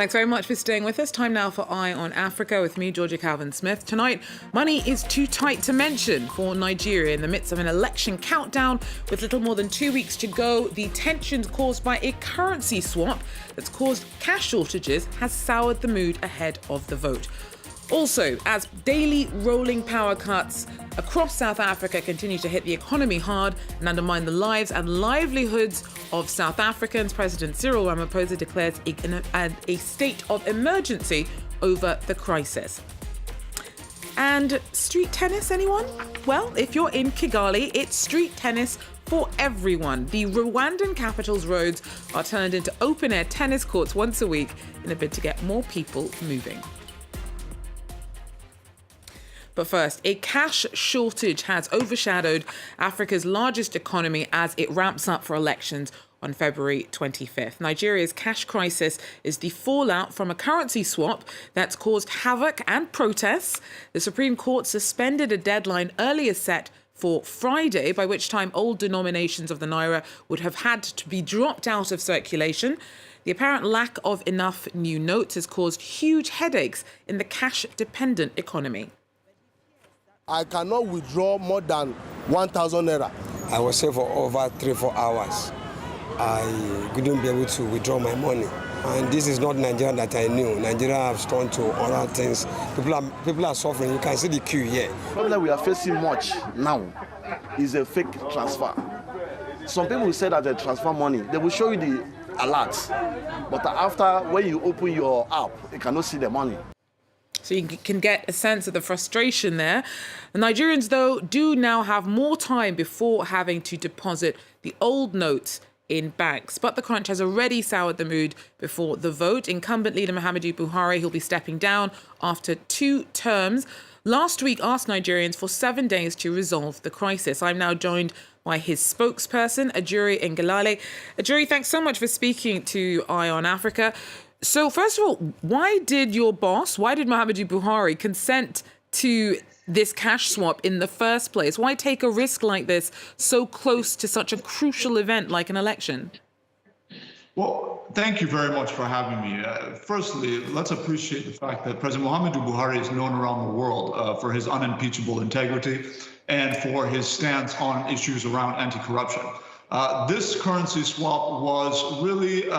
Thanks very much for staying with us. Time now for Eye on Africa with me, Georgia Calvin-Smith. Tonight, money is too tight to mention for Nigeria in the midst of an election countdown with little more than 2 weeks to go. The tensions caused by a currency swap that's caused cash shortages has soured the mood ahead of the vote. Also, as daily rolling power cuts across South Africa continue to hit the economy hard and undermine the lives and livelihoods of South Africans, President Cyril Ramaphosa declares a state of emergency over the crisis. And street tennis, anyone? Well, if you're in Kigali, it's street tennis for everyone. The Rwandan capital's roads are turned into open-air tennis courts once a week in a bid to get more people moving. But first, a cash shortage has overshadowed Africa's largest economy as it ramps up for elections on February 25th. Nigeria's cash crisis is the fallout from a currency swap that's caused havoc and protests. The Supreme Court suspended a deadline earlier set for Friday, by which time old denominations of the naira would have had to be dropped out of circulation. The apparent lack of enough new notes has caused huge headaches in the cash-dependent economy. I cannot withdraw more than 1,000 naira. I was here for over 3-4 hours. I couldn't be able to withdraw my money. And this is not Nigeria that I knew. Nigeria has turned to other things. People are suffering. You can see the queue here. The problem we are facing much now is a fake transfer. Some people will say that they transfer money. They will show you the alerts. But after, when you open your app, you cannot see the money. So you can get a sense of the frustration there. The Nigerians, though, do now have more time before having to deposit the old notes in banks. But the crunch has already soured the mood before the vote. Incumbent leader Muhammadu Buhari, who'll be stepping down after 2 terms, last week asked Nigerians for 7 days to resolve the crisis. I'm now joined by his spokesperson, Ajuri Ngelale. Ajuri, thanks so much for speaking to Eye on Africa. So first of all, why did Muhammadu Buhari consent to this cash swap in the first place? Why take a risk like this so close to such a crucial event like an election? Well, thank you very much for having me. Firstly, let's appreciate the fact that President Muhammadu Buhari is known around the world for his unimpeachable integrity and for his stance on issues around anti-corruption. This currency swap was really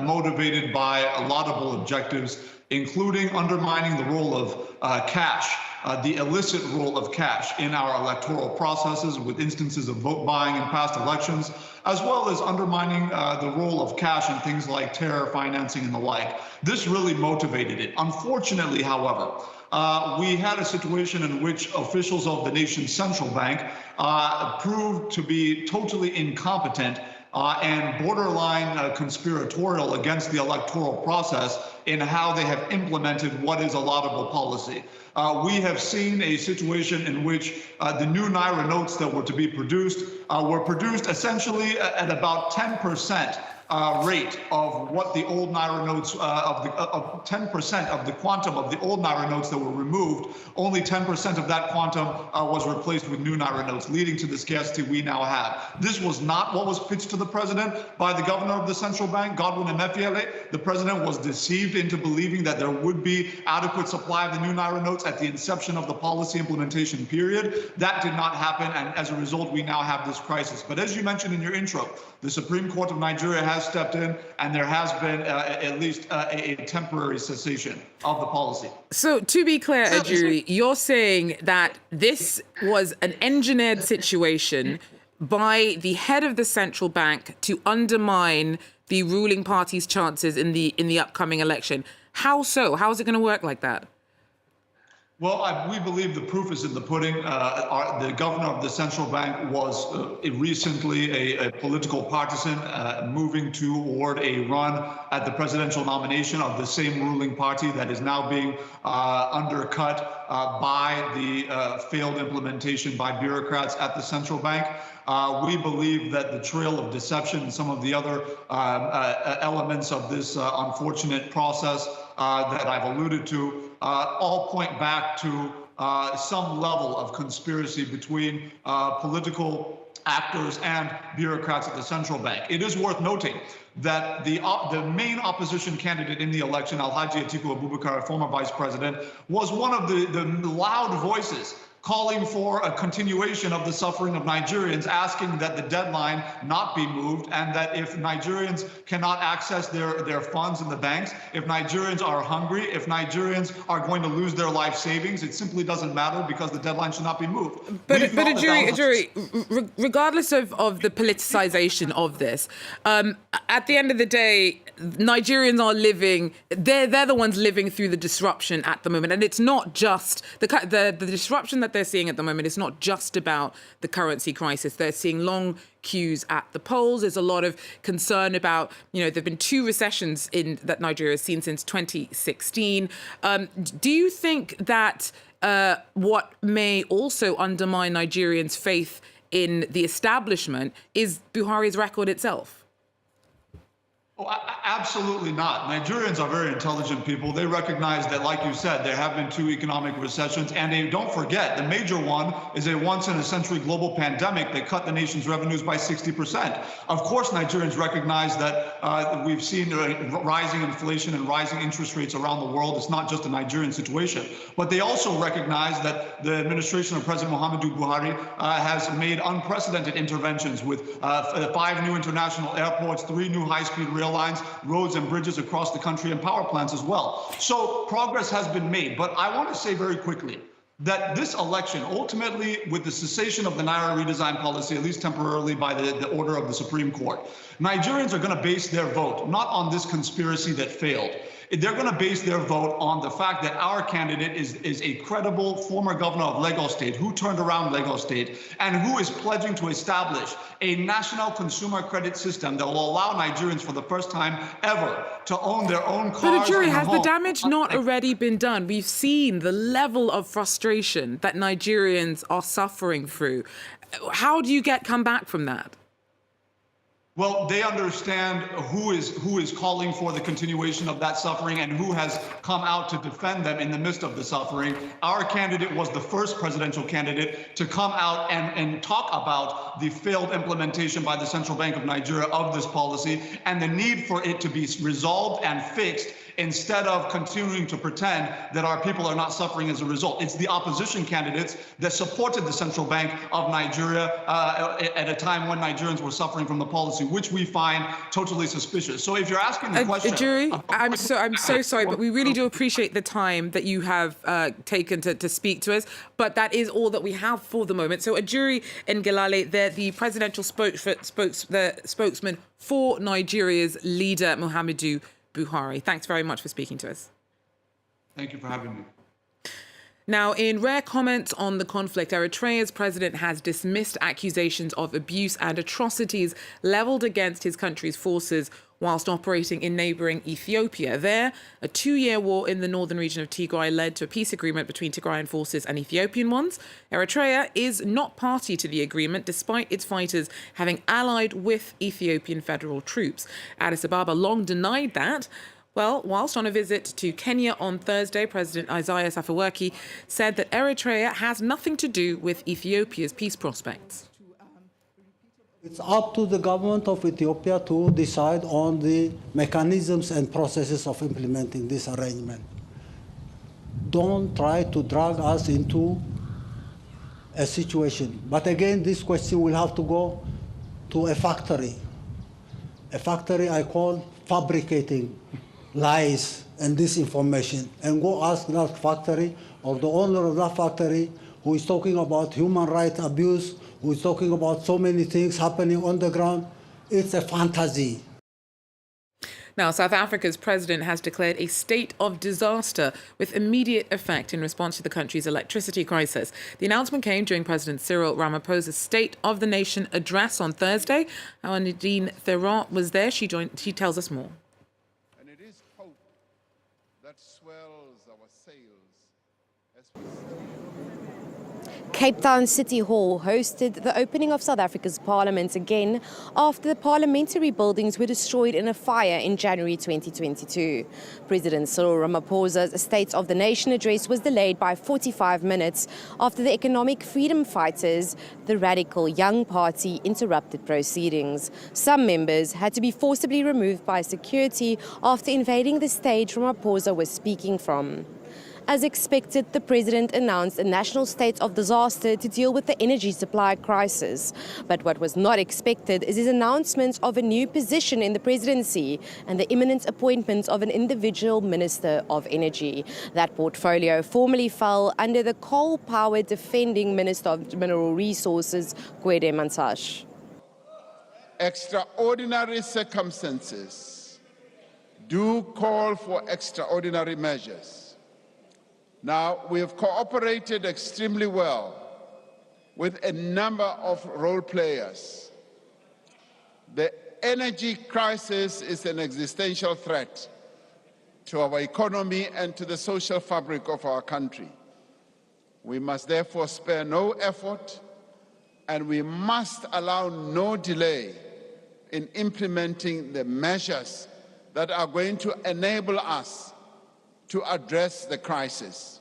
motivated by laudable objectives, including undermining the role of cash, the illicit role of cash in our electoral processes with instances of vote buying in past elections, as well as undermining the role of cash in things like terror financing and the like. This really motivated it. Unfortunately, however, we had a situation in which officials of the nation's central bank proved to be totally incompetent and borderline conspiratorial against the electoral process in how they have implemented what is a laudable policy. We have seen a situation in which the new Naira notes that were to be produced were produced essentially at about 10% rate of what the old Naira notes, of 10% of the quantum of the old Naira notes that were removed. Only 10% of that quantum was replaced with new Naira notes, leading to the scarcity we now have. This was not what was pitched to the president by the governor of the central bank, Godwin Emefiele. The president was deceived into believing that there would be adequate supply of the new Naira notes at the inception of the policy implementation period. That did not happen, and as a result, we now have this crisis. But as you mentioned in your intro, the Supreme Court of Nigeria has stepped in, and there has been at least a temporary cessation of the policy. So to be clear, Ajuri, you're saying that this was an engineered situation by the head of the central bank to undermine the ruling party's chances in the upcoming election. How so? How is it going to work like that? Well, we believe the proof is in the pudding. The governor of the central bank was recently a political partisan moving toward a run at the presidential nomination of the same ruling party that is now being undercut by the failed implementation by bureaucrats at the central bank. We believe that the trail of deception and some of the other elements of this unfortunate process that I've alluded to all point back to some level of conspiracy between political actors and bureaucrats at the central bank. It is worth noting that the main opposition candidate in the election, Alhaji Atiku Abubakar, former vice president, was one of the loud voices calling for a continuation of the suffering of Nigerians, asking that the deadline not be moved, and that if Nigerians cannot access their funds in the banks, if Nigerians are hungry, if Nigerians are going to lose their life savings, it simply doesn't matter because the deadline should not be moved. But a jury, regardless of the politicization of this, at the end of the day, Nigerians are living, they're the ones living through the disruption at the moment. And it's not just the disruption that they're seeing at the moment. It's not just about the currency crisis. They're seeing long queues at the polls. There's a lot of concern about, there've been 2 recessions that Nigeria has seen since 2016. Do you think that what may also undermine Nigerians' faith in the establishment is Buhari's record itself? Oh, absolutely not. Nigerians are very intelligent people. They recognize that, like you said, there have been 2 economic recessions, and they don't forget the major one is a once-in-a-century global pandemic that cut the nation's revenues by 60%. Of course, Nigerians recognize that we've seen rising inflation and rising interest rates around the world. It's not just a Nigerian situation, but they also recognize that the administration of President Muhammadu Buhari has made unprecedented interventions with 5 new international airports, 3 new high-speed rail lines, roads and bridges across the country, and power plants as well. So progress has been made. But I want to say very quickly that this election, ultimately, with the cessation of the Naira redesign policy, at least temporarily by the order of the Supreme Court, Nigerians are going to base their vote not on this conspiracy that failed. They're going to base their vote on the fact that our candidate is a credible former governor of Lagos State who turned around Lagos State and who is pledging to establish a national consumer credit system that will allow Nigerians for the first time ever to own their own cars. But a jury, has the damage not already been done? We've seen the level of frustration that Nigerians are suffering through. How do you come back from that? Well, they understand who is calling for the continuation of that suffering and who has come out to defend them in the midst of the suffering. Our candidate was the first presidential candidate to come out and talk about the failed implementation by the Central Bank of Nigeria of this policy and the need for it to be resolved and fixed, instead of continuing to pretend that our people are not suffering as a result. It's the opposition candidates that supported the Central Bank of Nigeria at a time when Nigerians were suffering from the policy, which we find totally suspicious. So if you're asking the question... Jury, I'm so sorry, but we really do appreciate the time that you have taken to speak to us, but that is all that we have for the moment. So a jury in Kigali, they're the presidential spokesman for Nigeria's leader, Muhammadu Buhari. Thanks very much for speaking to us. Thank you for having me. Now, in rare comments on the conflict, Eritrea's president has dismissed accusations of abuse and atrocities levelled against his country's forces whilst operating in neighbouring Ethiopia. There, a 2-year war in the northern region of Tigray led to a peace agreement between Tigrayan forces and Ethiopian ones. Eritrea is not party to the agreement, despite its fighters having allied with Ethiopian federal troops. Addis Ababa long denied that. Well, whilst on a visit to Kenya on Thursday, President Isaias Afwerki said that Eritrea has nothing to do with Ethiopia's peace prospects. It's up to the government of Ethiopia to decide on the mechanisms and processes of implementing this arrangement. Don't try to drag us into a situation. But again, this question will have to go to a factory. A factory I call fabricating lies and disinformation, and go ask that factory or the owner of that factory who is talking about human rights abuse, who is talking about so many things happening on the ground. It's a fantasy. Now, South Africa's president has declared a state of disaster with immediate effect in response to the country's electricity crisis. The announcement came during President Cyril Ramaphosa's State of the Nation address on Thursday. Our Nadine Theron was there. She tells us more. And it is hope that swells our sails as we Cape Town City Hall hosted the opening of South Africa's Parliament again after the parliamentary buildings were destroyed in a fire in January 2022. President Cyril Ramaphosa's State of the Nation address was delayed by 45 minutes after the economic freedom fighters, the radical Young Party, interrupted proceedings. Some members had to be forcibly removed by security after invading the stage Ramaphosa was speaking from. As expected, the president announced a national state of disaster to deal with the energy supply crisis. But what was not expected is his announcement of a new position in the presidency and the imminent appointment of an individual minister of energy. That portfolio formerly fell under the coal-powered defending Minister of Mineral Resources, Gwede Mantashe. Extraordinary circumstances do call for extraordinary measures. Now, we have cooperated extremely well with a number of role players. The energy crisis is an existential threat to our economy and to the social fabric of our country. We must therefore spare no effort, and we must allow no delay in implementing the measures that are going to enable us to address the crisis.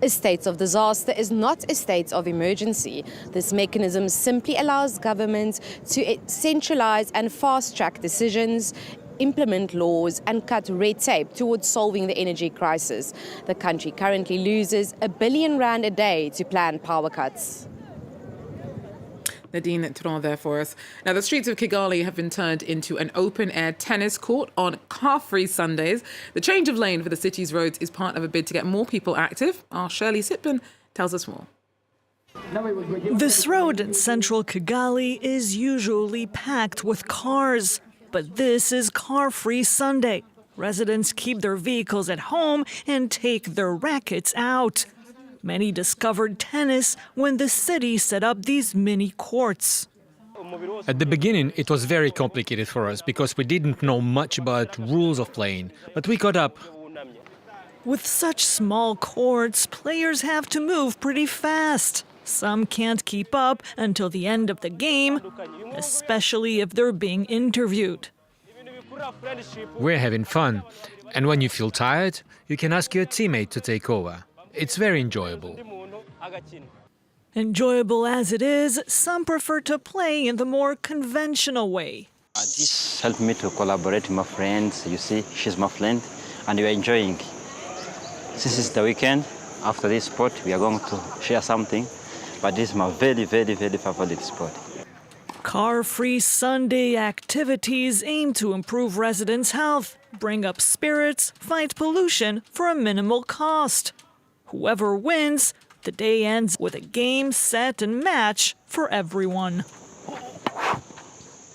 A state of disaster is not a state of emergency. This mechanism simply allows government to centralize and fast-track decisions, implement laws and cut red tape towards solving the energy crisis. The country currently loses R1 billion a day to planned power cuts. Nadine Turan there for us. Now, the streets of Kigali have been turned into an open-air tennis court on car-free Sundays. The change of lane for the city's roads is part of a bid to get more people active. Our Shirley Sitbin tells us more. This road in central Kigali is usually packed with cars, but this is car-free Sunday. Residents keep their vehicles at home and take their rackets out. Many discovered tennis when the city set up these mini courts. At the beginning, it was very complicated for us because we didn't know much about rules of playing, but we caught up. With such small courts, players have to move pretty fast. Some can't keep up until the end of the game, especially if they're being interviewed. We're having fun, and when you feel tired, you can ask your teammate to take over. It's very enjoyable. Enjoyable as it is, some prefer to play in the more conventional way. This helped me to collaborate with my friends. You see, she's my friend, and we are enjoying. This is the weekend. After this sport, we are going to share something, but this is my very, very, very favorite sport. Car-free Sunday activities aim to improve residents' health, bring up spirits, fight pollution for a minimal cost. Whoever wins, the day ends with a game, set, and match for everyone.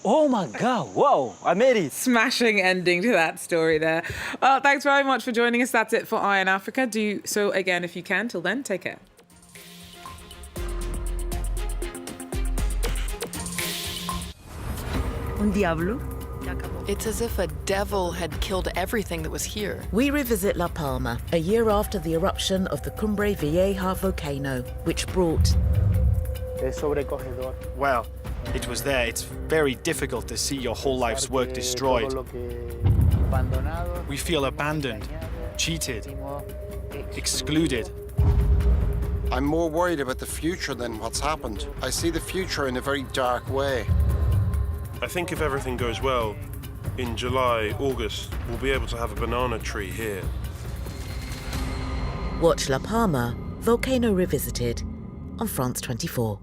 Oh my God, wow, I made it. Smashing ending to that story there. Well, thanks very much for joining us. That's it for Eye on Africa. Do so again if you can. Till then, take care. Un diablo? It's as if a devil had killed everything that was here. We revisit La Palma, a year after the eruption of the Cumbre Vieja volcano, which brought... Well, it was there. It's very difficult to see your whole life's work destroyed. We feel abandoned, cheated, excluded. I'm more worried about the future than what's happened. I see the future in a very dark way. I think if everything goes well, in July, August, we'll be able to have a banana tree here. Watch La Palma, Volcano Revisited on France 24.